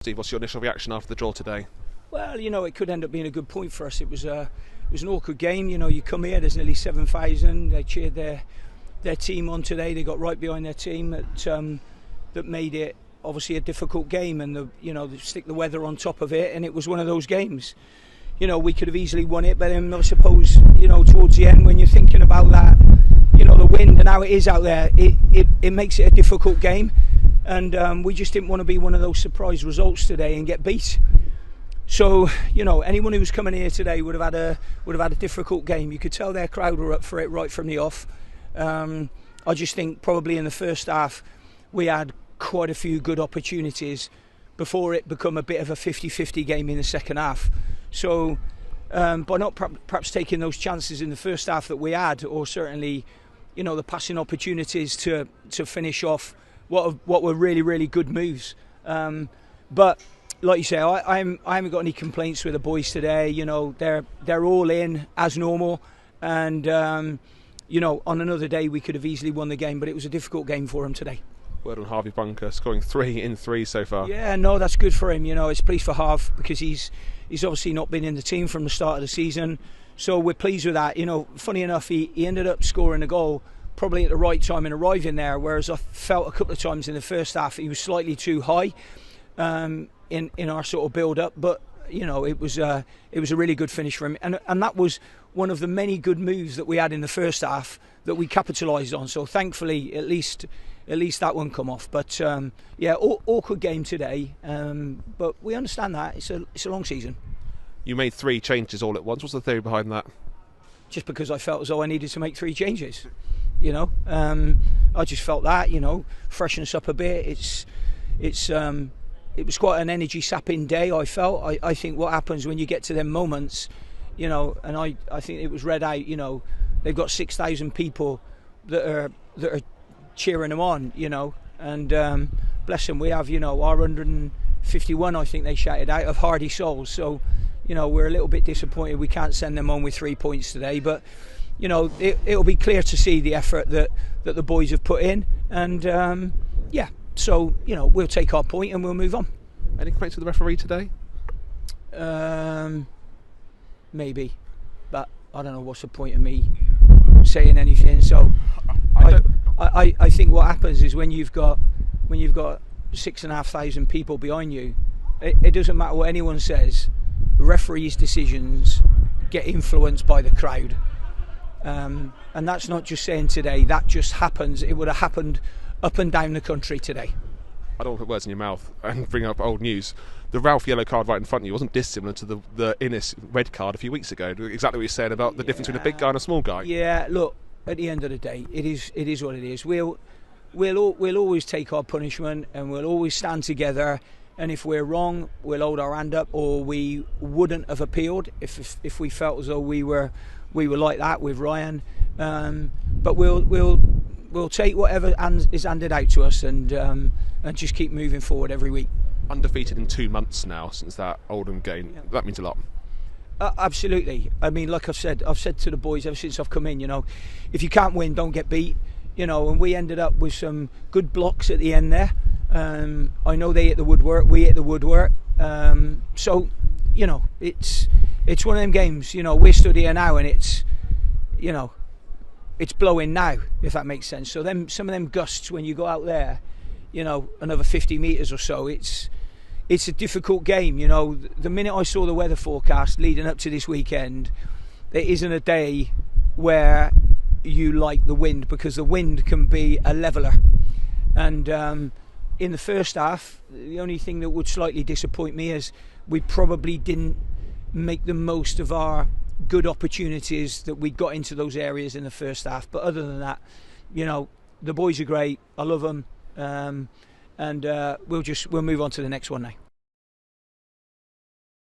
Steve, what's your initial reaction after the draw today? Well, it could end up being a good point for us. It was an awkward game. You come here, there's nearly 7,000. They cheered their team on today. They got right behind their team. That made it obviously a difficult game, and they stick the weather on top of it, and it was one of those games. We could have easily won it, but then I suppose towards the end, when you're thinking about that, the wind and how it is out there, it makes it a difficult game. And we just didn't want to be one of those surprise results today and get beat. So anyone who was coming here today would have had a difficult game. You could tell their crowd were up for it right from the off. I just think probably in the first half we had quite a few good opportunities before it become a bit of a 50-50 game in the second half. So by not perhaps taking those chances in the first half that we had, or certainly the passing opportunities to finish off what were really, really good moves. But like you say, I haven't got any complaints with the boys today. They're all in as normal, and on another day we could have easily won the game, but it was a difficult game for them today. Word on Harvey Barnes scoring 3 in 3 so far. Yeah, no, that's good for him. It's pleased for Harv, because he's obviously not been in the team from the start of the season, so we're pleased with that. Funny enough, he ended up scoring a goal probably at the right time in arriving there, whereas I felt a couple of times in the first half he was slightly too high in our sort of build-up. But it was a really good finish for him, and that was one of the many good moves that we had in the first half that we capitalised on. So thankfully, at least that one come off. But awkward game today, but we understand that it's a long season. You made 3 changes all at once. What's the theory behind that? Just because I felt as though I needed to make 3 changes. I just felt that freshen us up a bit. It was quite an energy sapping day. I felt. I think what happens when you get to them moments, and I think it was read out. They've got 6,000 people that are cheering them on. And bless them, we have our 151. I think they shouted out of hardy souls. So we're a little bit disappointed we can't send them on with 3 points today, but. It'll be clear to see the effort that the boys have put in, and so we'll take our point and we'll move on. Any complaints with the referee today? Maybe, but I don't know what's the point of me saying anything. So I think what happens is when you've got 6,500 people behind you, it doesn't matter what anyone says. The referee's decisions get influenced by the crowd. And that's not just saying today, that just happens. It would have happened up and down the country today. I don't want to put words in your mouth and bring up old news. The Ralph yellow card right in front of you wasn't dissimilar to the Innes red card a few weeks ago. Exactly what you're saying about the difference between a big guy and a small guy. Yeah, look, at the end of the day, it is what it is. We'll always take our punishment, and we'll always stand together. And if we're wrong, we'll hold our hand up, or we wouldn't have appealed if we felt as though we were like that with Ryan, but we'll take whatever is handed out to us, and just keep moving forward every week. Undefeated in 2 months now since that Oldham game. Yeah. That means a lot. Absolutely. I mean, like I've said to the boys ever since I've come in. If you can't win, don't get beat. And we ended up with some good blocks at the end there. I know they hit the woodwork. We hit the woodwork. So it's one of them games. We're stood here now, and it's blowing now, if that makes sense. So some of them gusts when you go out there, another 50 metres or so, it's a difficult game. The minute I saw the weather forecast leading up to this weekend, there isn't a day where you like the wind, because the wind can be a leveller. And in the first half, the only thing that would slightly disappoint me is we probably didn't make the most of our good opportunities that we got into those areas in the first half. But other than that, the boys are great. I love them, and we'll move on to the next one now.